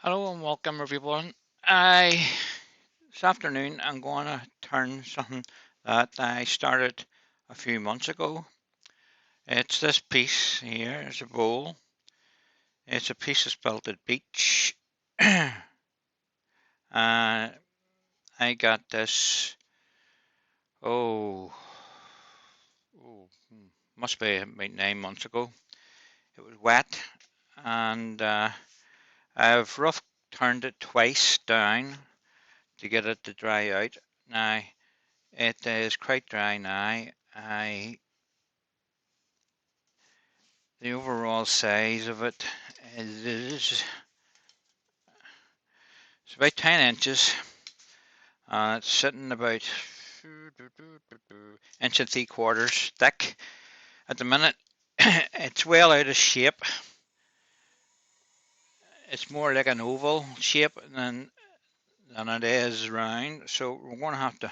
Hello and welcome everyone. I This afternoon I'm going to turn something that I started a few months ago. It's this piece here. It's a bowl. It's a piece of spalted beech. I got this. Oh, must be about 9 months ago. It was wet, and I've rough turned it twice down to get it to dry out. Now it is quite dry now. The overall size of it is it's about 10 inches. It's sitting about inch and 3/4 thick at the minute. It's well out of shape. It's more like an oval shape than it is round. So we're going to have to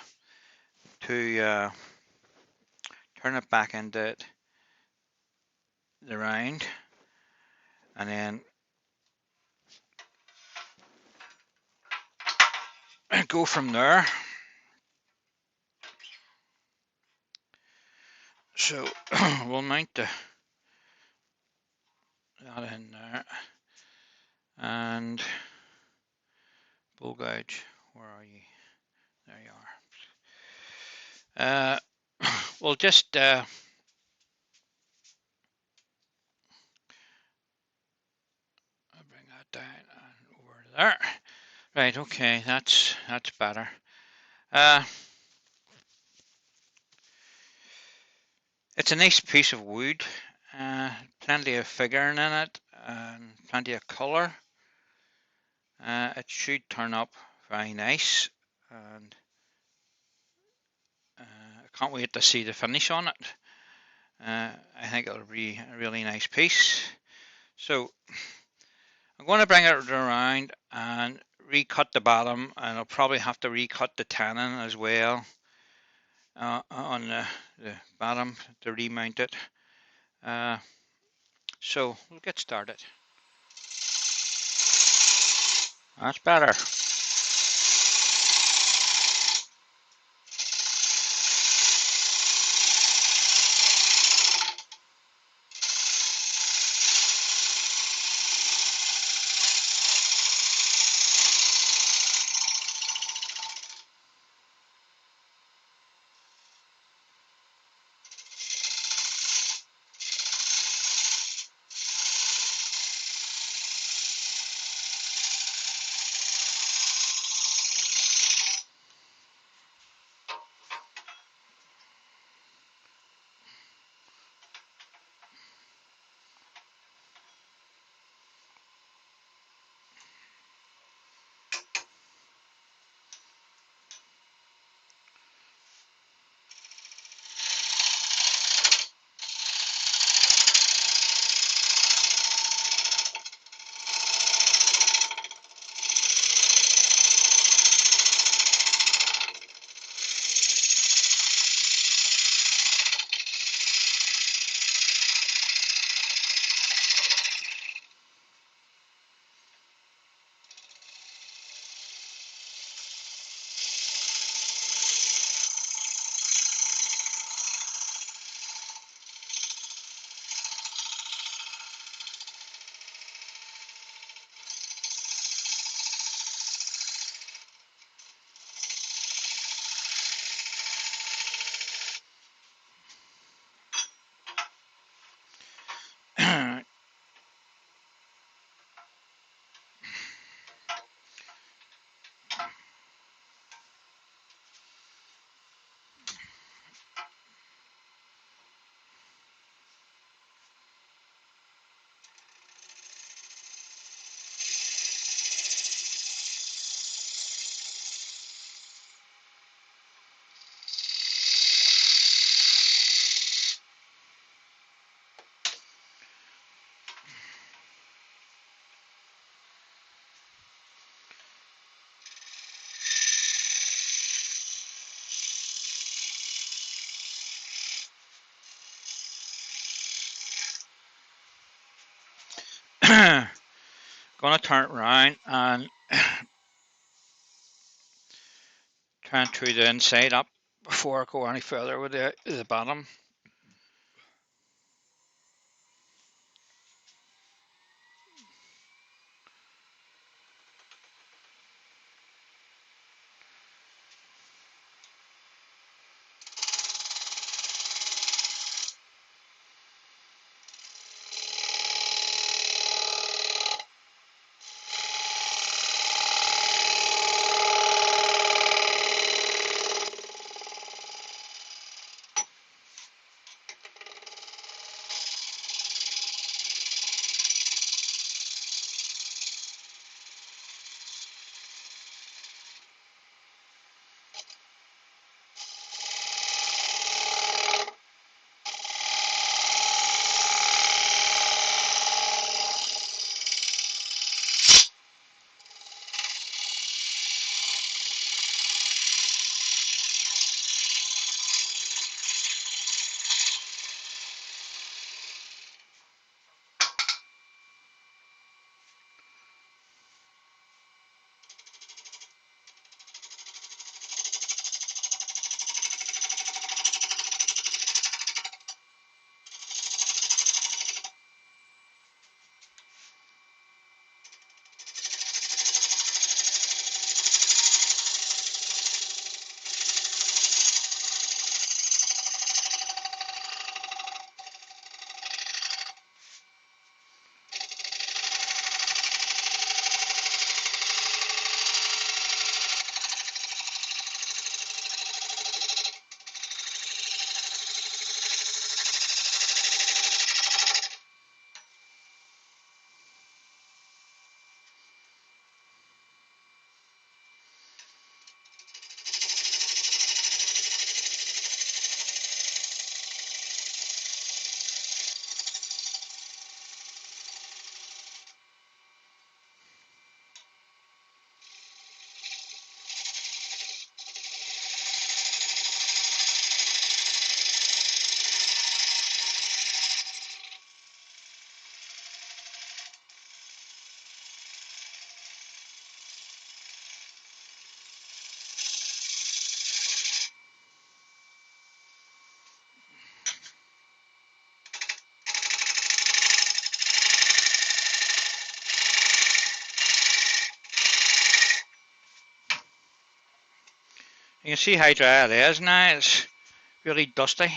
turn it back into the round, and then go from there. So we'll mount that in there, and bull gouge. Where are you? There you are. We'll just bring that down and over there. Right. Okay. That's better. Uh, it's a nice piece of wood. Plenty of figuring in it, and plenty of colour. It should turn up very nice, and I can't wait to see the finish on it. I think it'll be a really nice piece. So I'm going to bring it around and recut the bottom, and I'll probably have to recut the tenon as well on the bottom to remount it. So we'll get started. That's better. going to turn it around and try and do the inside up before I go any further with the bottom. You can see how dry it is now. It's really dusty.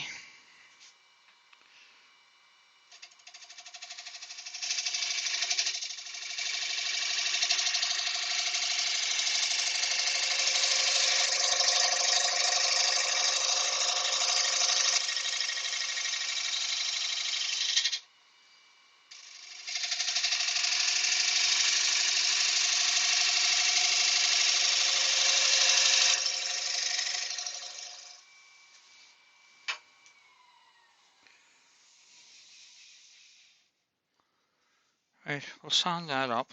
Right, we'll sand that up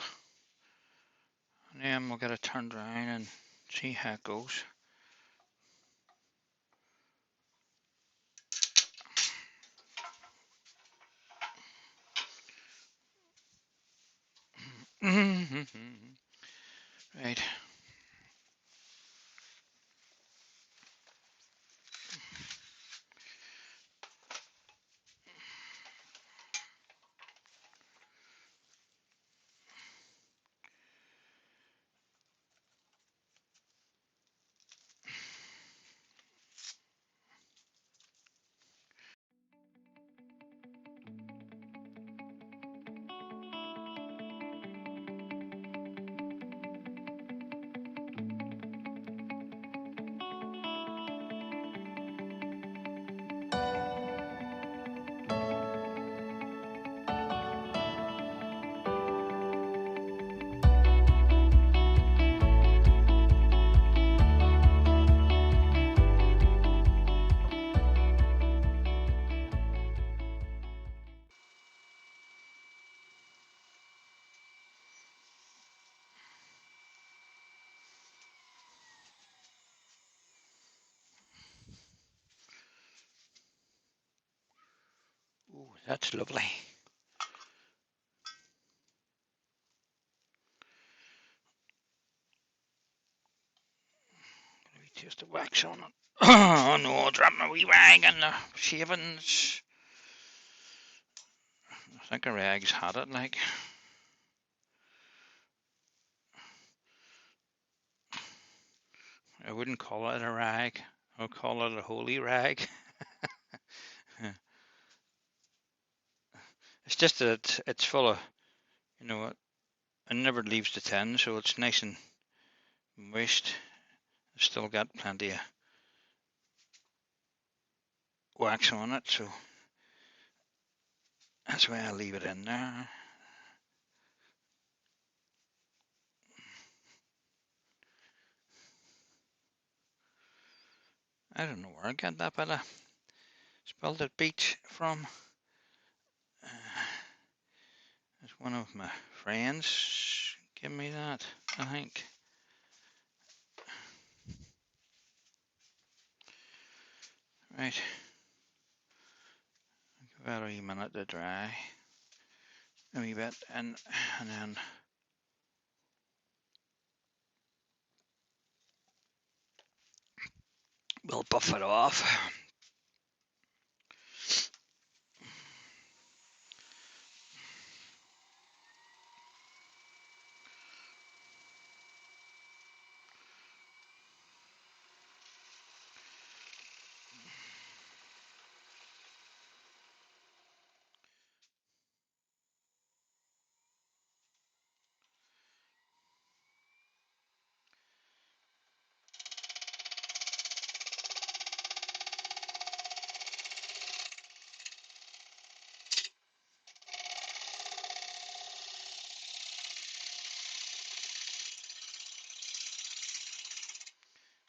and then we'll get it turned around and see how it goes. Right. Ooh, that's lovely. just the wax on it. Oh no, I'll drop my wee rag and the shavings. I think a rag's had it, like. I wouldn't call it a rag. I'll call it a holy rag. It's just that it's full of, you know, it never leaves the tin, so it's nice and moist. I've still got plenty of wax on it, so that's why I leave it in there. I don't know where I got that bit of Spalted Beech from. It's one of my friends gave me that, I think. Right, give that a wee minute to dry. A wee bit, and then we'll buff it off.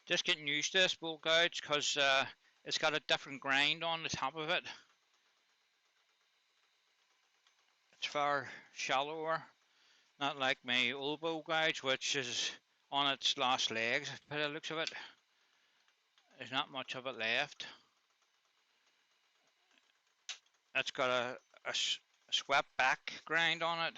Just getting used to this bolt gouge because it's got a different grind on the top of it. It's far shallower, not like my old bolt gouge, which is on its last legs by the looks of it. There's not much of it left. It's got a swept back grind on it.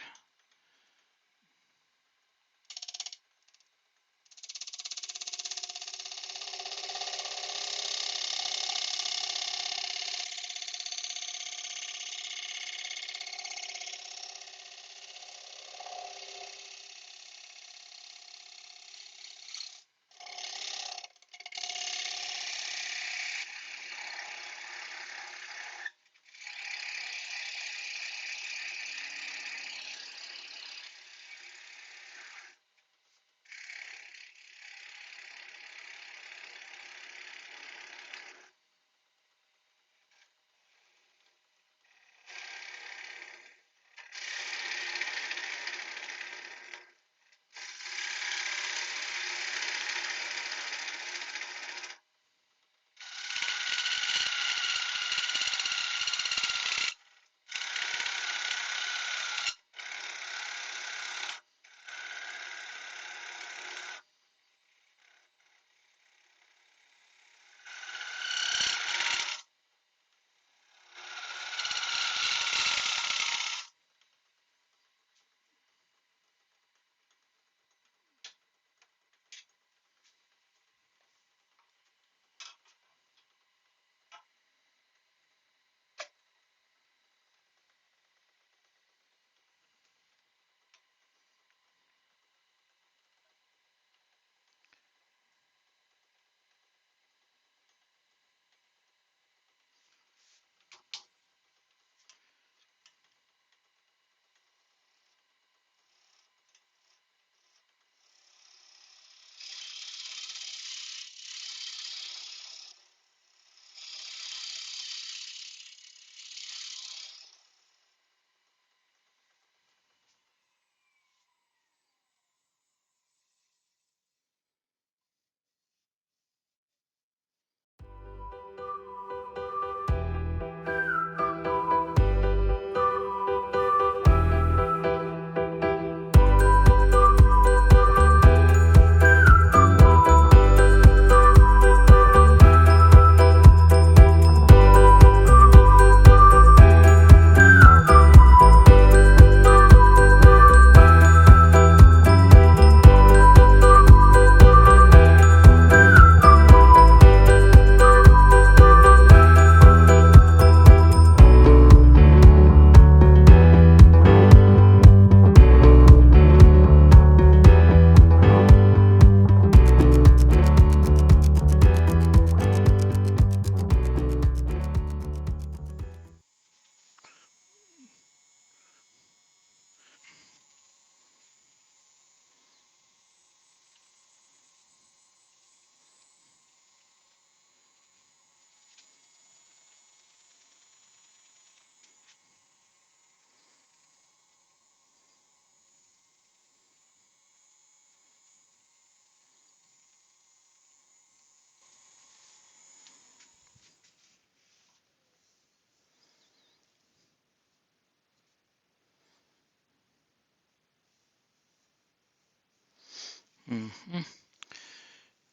Mm-hmm.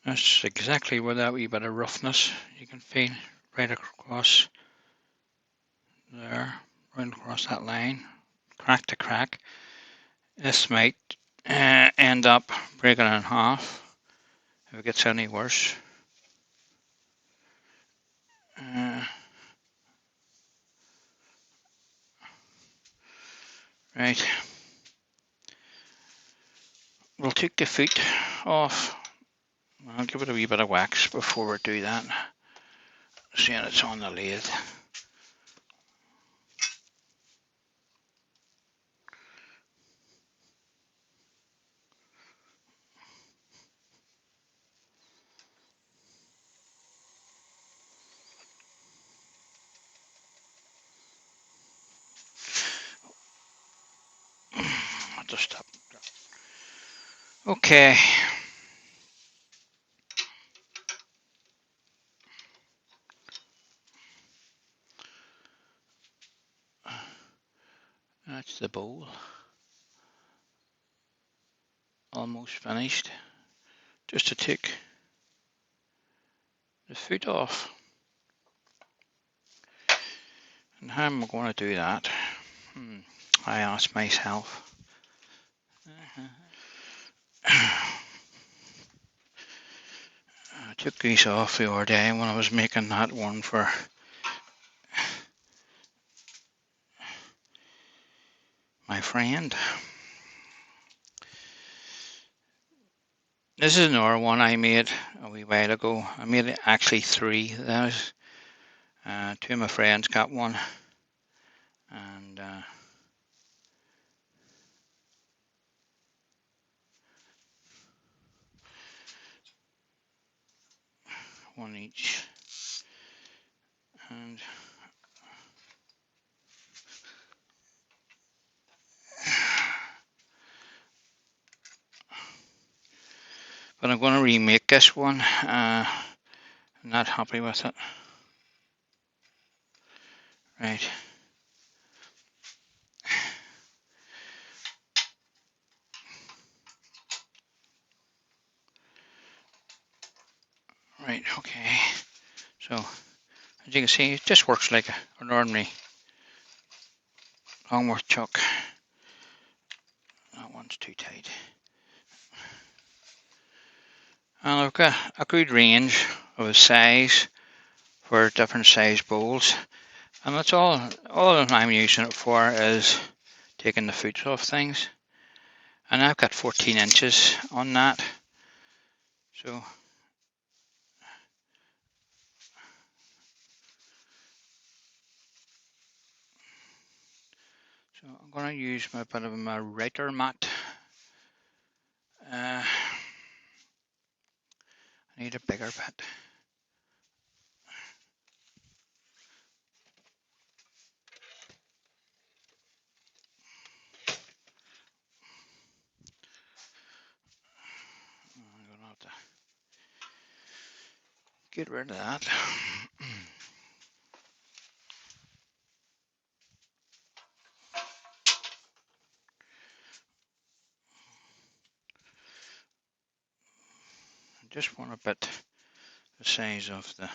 That's exactly where that wee bit of roughness you can feel right across there, right across that line, crack to crack. This might end up breaking in half if it gets any worse. Right, we'll take the foot off. I'll give it a wee bit of wax before we do that, seeing it's on the lathe. I'll just stop. Okay. That's the bowl. Almost finished. Just to take the foot off. And how am I going to do that? I ask myself. I took these off the other day when I was making that one for my friend. This is another one I made a wee while ago. I made actually 3. There's 2 of my friends got one, and one each. And but I'm going to remake this one. I'm not happy with it. Right. Right, okay. So, as you can see, it just works like an ordinary Longworth chuck. That one's too tight. And I've got a good range of size for different size bowls. And that's all I'm using it for is taking the foot off things. And I've got 14 inches on that. So I'm going to use my bit of my writer mat. I need a bigger bit. I'm going to have to get rid of that. I just want a bit the size of the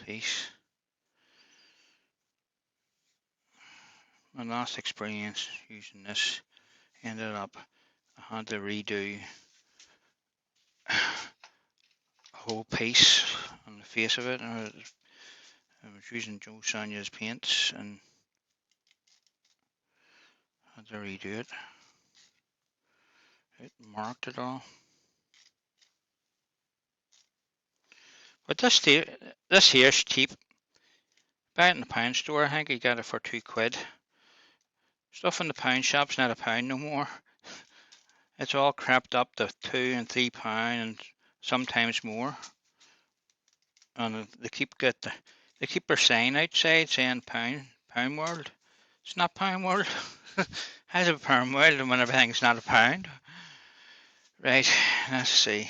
piece. My last experience using this ended up I had to redo a whole piece on the face of it. I was using Joe Sonia's paints and had to redo it. It marked it all. But this here is cheap. Buy it in the pound store. I think you got it for £2. Stuff in the pound shop's not £1 no more. It's all crept up to £2 and £3 and sometimes more. And they keep their sign outside saying pound world. It's not pound world. How's it pound world when everything's not a pound? Right, let's see.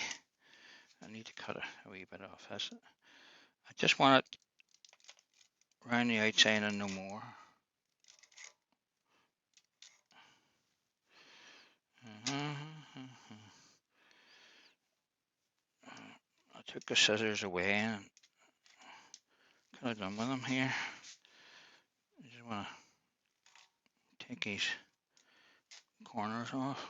I need to cut a wee bit off this. I just want it around the outside and no more. I took the scissors away and could have done with them here. I just want to take these corners off.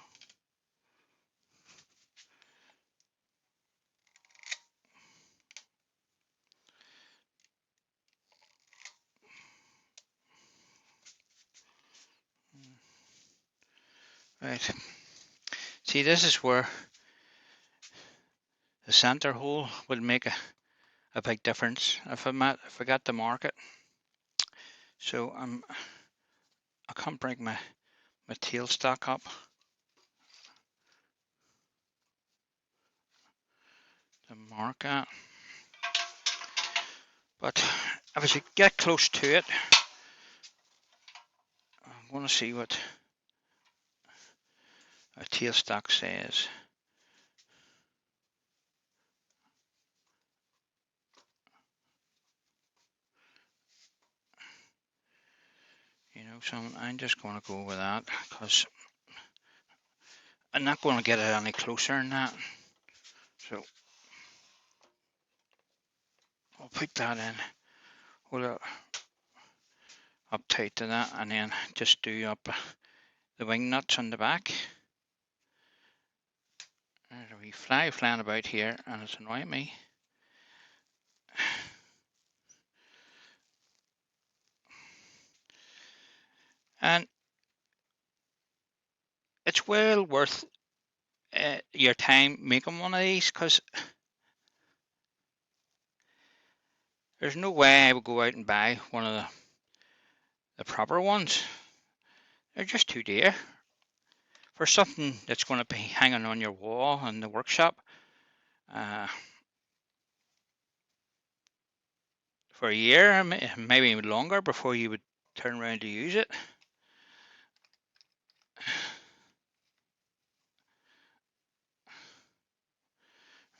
Right. See, this is where the center hole would make a big difference if I got to mark it. So I can't bring my tailstock up to mark that. But if I should get close to it, I'm going to see what a tailstock says. You know, so I'm just going to go with that because I'm not going to get it any closer than that. So I'll put that in, hold it up tight to that, and then just do up the wing nuts on the back. There's a wee fly flying about here and it's annoying me. And it's well worth your time making one of these, because there's no way I would go out and buy one of the proper ones. They're just too dear for something that's going to be hanging on your wall in the workshop for a year, maybe even longer, before you would turn around to use it.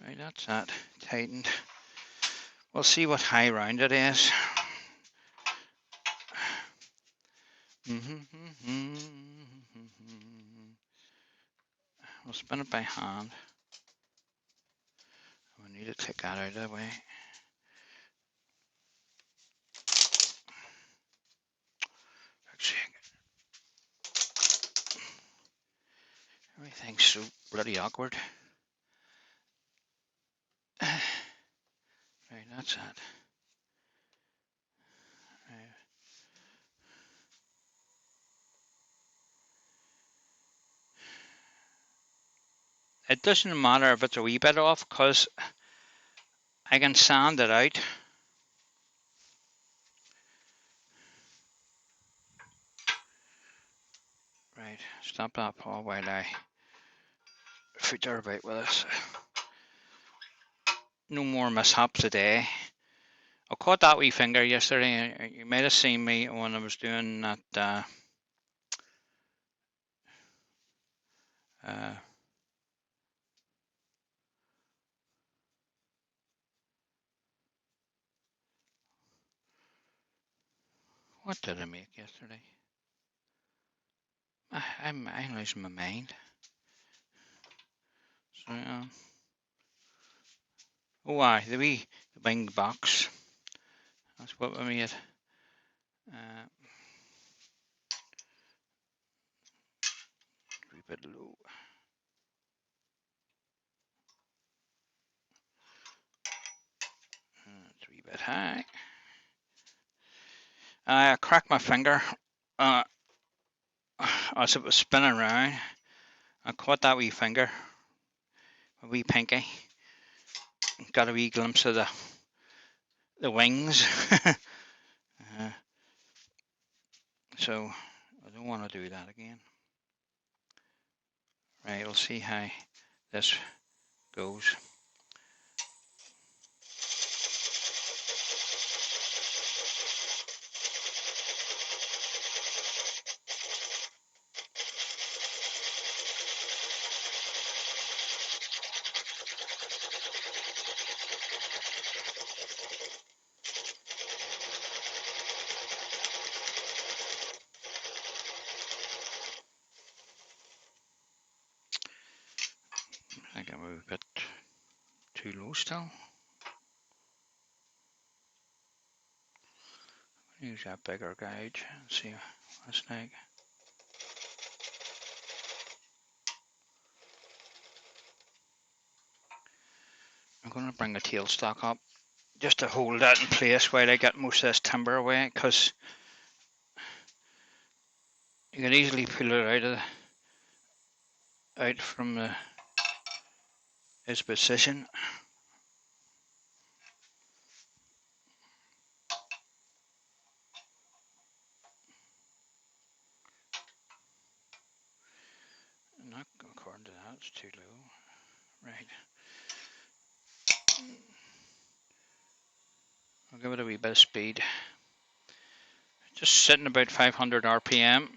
Right, that's that tightened. We'll see what high round it is. We'll spin it by hand. We need to take that out of the way. Everything's so bloody awkward. Right, that's that. It doesn't matter if it's a wee bit off, because I can sand it out. Right, stop that, Paul, while I footer about with this. No more mishaps today. I caught that wee finger yesterday. You might have seen me when I was doing that. What did I make yesterday? I'm losing my mind. So, oh, aye, the wing box. That's what we made. A wee bit low. It's a wee bit high. I cracked my finger as it was spinning around. I caught that wee finger, a wee pinky. Got a wee glimpse of the wings. So I don't want to do that again. Right, we'll see how this goes. I'm a bit too low still. Use that bigger gauge and see what it's like. I'm going to bring the tailstock up just to hold that in place while I get most of this timber away, because you can easily pull it out from its position. Not according to that, it's too low. Right. I'll give it a wee bit of speed. Just sitting about 500 RPM.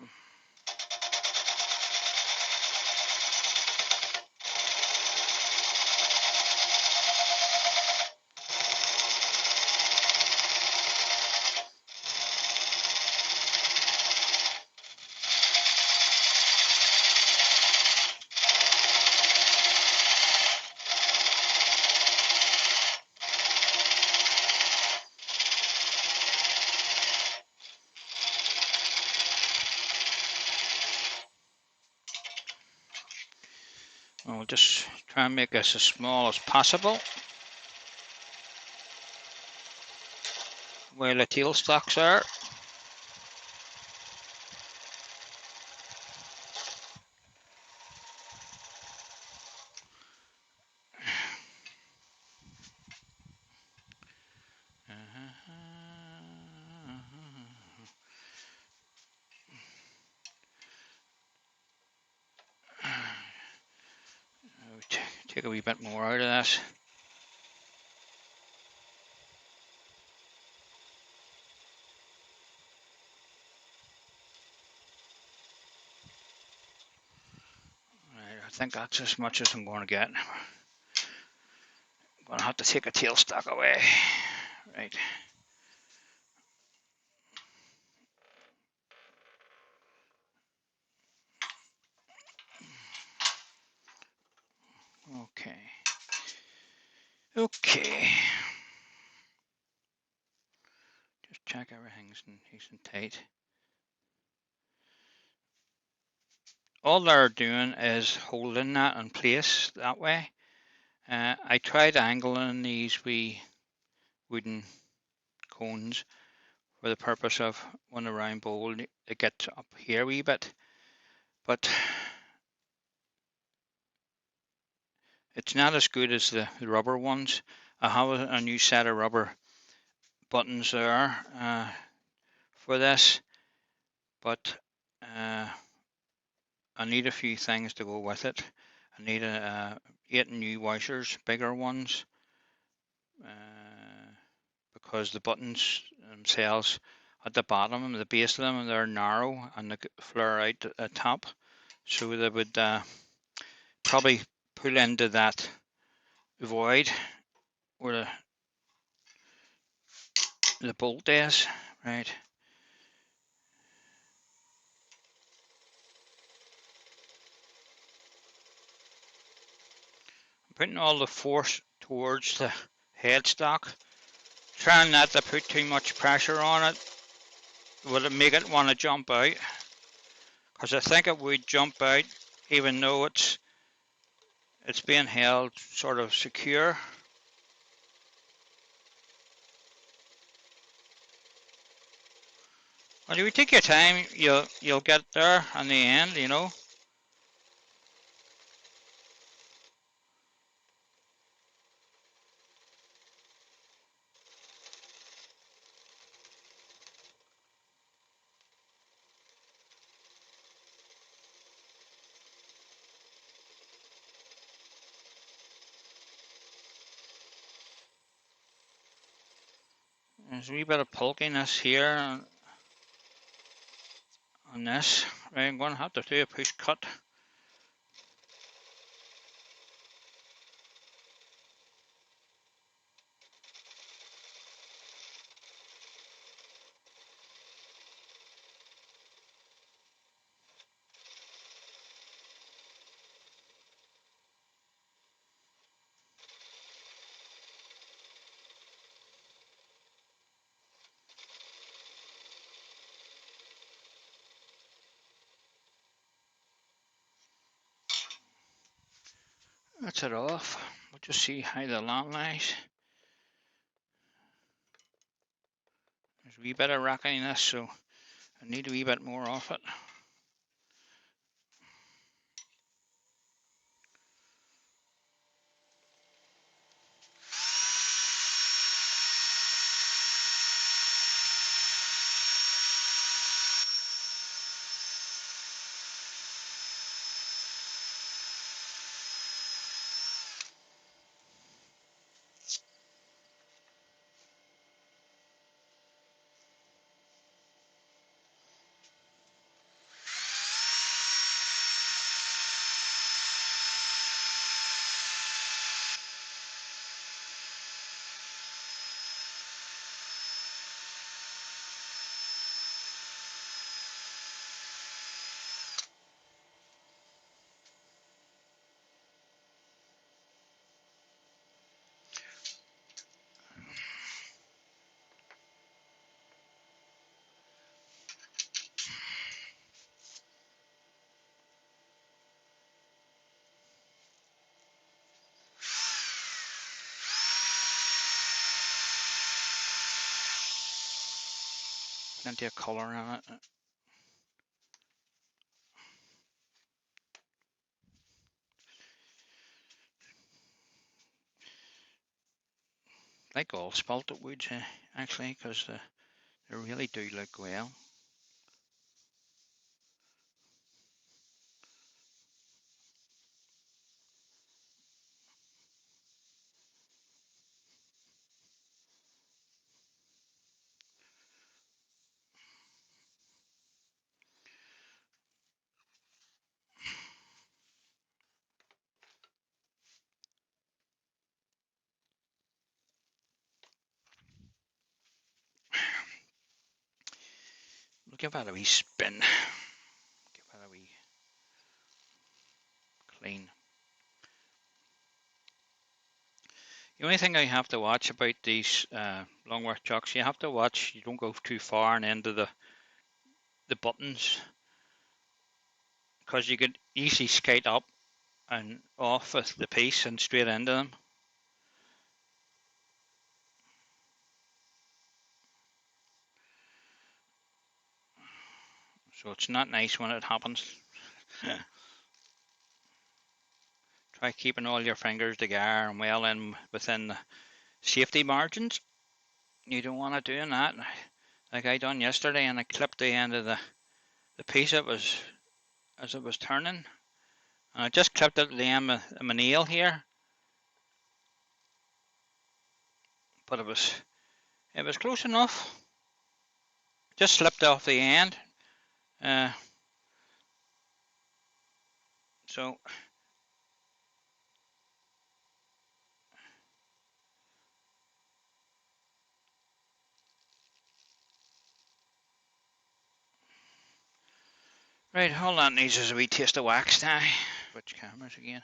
I'll just try and make this as small as possible while the tailstocks are. Take a wee bit more out of that. Right, I think that's as much as I'm going to get. I'm going to have to take a tailstock away. Right. Okay. Okay. Just check everything's nice and tight. All they're doing is holding that in place that way. I tried angling these wee wooden cones for the purpose of when a round bowl it gets up here a wee bit, but it's not as good as the rubber ones. I have a new set of rubber buttons there for this, but I need a few things to go with it. I need 8 new washers, bigger ones, because the buttons themselves at the bottom, the base of them, they're narrow and they flare out at the top, so they would probably pull into that void where the bolt is. Right. I'm putting all the force towards the headstock, trying not to put too much pressure on it. Will it make it want to jump out? Because I think it would jump out even though it's being held sort of secure. Well, if you take your time, you'll get there in the end, you know. There's a wee bit of pulkiness here on this. Right, I'm going to have to do a push cut. That's it off. We'll just see how the land lies. There's a wee bit of rockiness, so I need a wee bit more off it. Plenty of colour in it. Like all spalted woods, actually, because they really do look well. We'll give that a wee spin. Give that a wee clean. The only thing I have to watch about these Longworth chucks, you have to watch you don't go too far and into the buttons, because you could easily skate up and off with the piece and straight into them. So it's not nice when it happens. Try keeping all your fingers together and well in within the safety margins. You don't want to do that like I done yesterday, and I clipped the end of the piece it was as it was turning. And I just clipped it at the end of my nail here, but it was close enough. Just slipped off the end. Uh, so right, hold on, these is a wee taste of wax now. Which cameras again?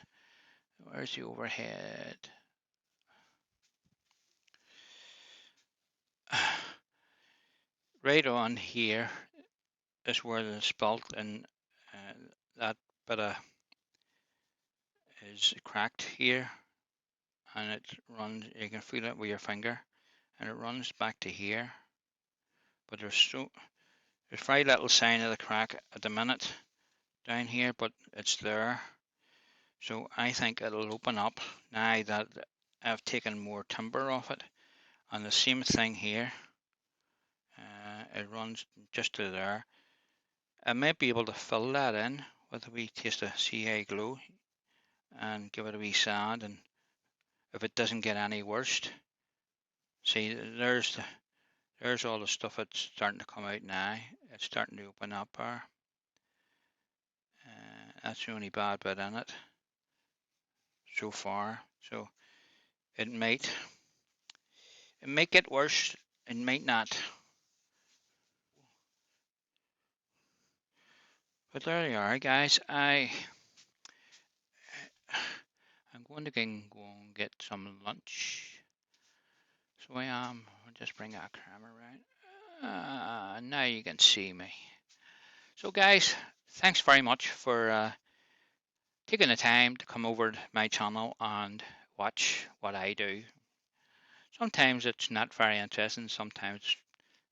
Where's the overhead? Right on here is where the spalt and that bit of is cracked here, and it runs. You can feel it with your finger, and it runs back to here. But there's very little sign of the crack at the minute down here, but it's there. So I think it'll open up now that I've taken more timber off it. And the same thing here. It runs just to there. I might be able to fill that in with a wee taste of CA glue and give it a wee sand, and if it doesn't get any worse, see there's all the stuff that's starting to come out now. It's starting to open up there. That's the only bad bit in it so far. So it might get worse. It might not. But there you are, guys. I'm going to go and get some lunch. So I am. I'll just bring that camera right. Now you can see me. So guys, thanks very much for taking the time to come over to my channel and watch what I do. Sometimes it's not very interesting, sometimes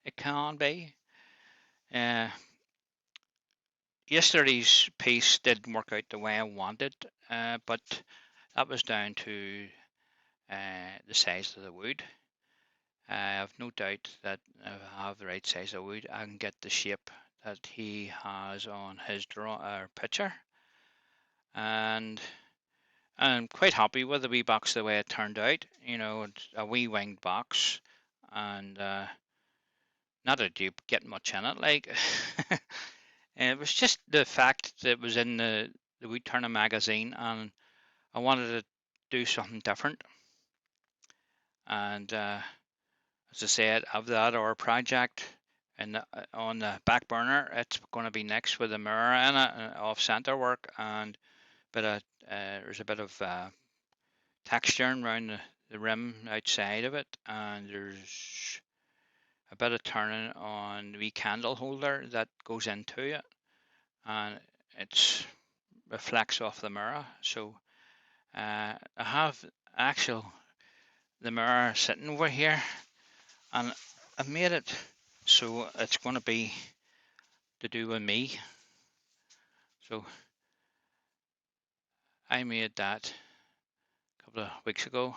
it can be. Uh, Yesterday's piece didn't work out the way I wanted, but that was down to the size of the wood. I have no doubt that if I have the right size of wood, I can get the shape that he has on his picture. And I'm quite happy with the wee box the way it turned out. You know, it's a wee winged box, and not that you get much in it. Like, and it was just the fact that it was in the Wee Turner magazine, and I wanted to do something different. And as I said, of that our project, and on the back burner, it's going to be next with a mirror in it, off center work, and there's a bit of texture around the rim outside of it, and there's a bit of turning on the wee candle holder that goes into it, and it reflects off the mirror. So I have actual the mirror sitting over here, and I made it so it's going to be to do with me. So I made that a couple of weeks ago.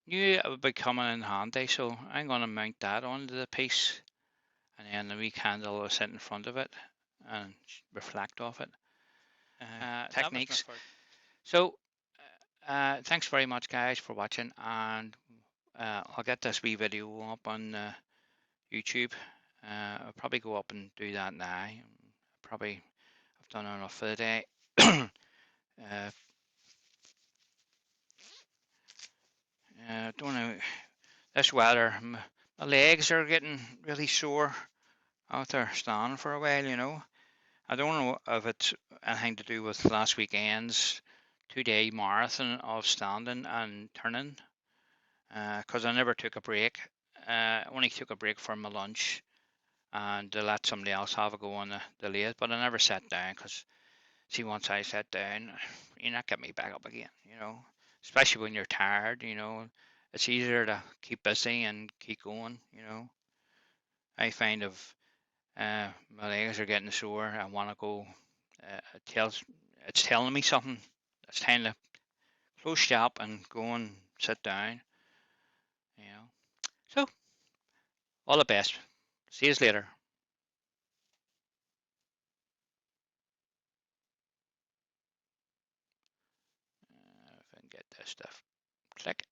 Knew it would be coming in handy, so I'm going to mount that onto the piece, and then the wee candle will sit in front of it and reflect off it. Techniques. So thanks very much, guys, for watching, and I'll get this wee video up on YouTube. I'll probably go up and do that now. Probably I've done enough for the day. Don't know. This weather, my legs are getting really sore after standing for a while. You know, I don't know if it's anything to do with last weekend's 2-day marathon of standing and turning, because I never took a break. I only took a break for my lunch and to let somebody else have a go on the late, but I never sat down because, see, once I sat down, you're not getting me back up again, you know, especially when you're tired, you know, it's easier to keep busy and keep going, you know. I find if my legs are getting sore, I want to go, it's telling me something. It's time to close shop and go and sit down, you know. So, all the best. See you later. If I can get this stuff. Click.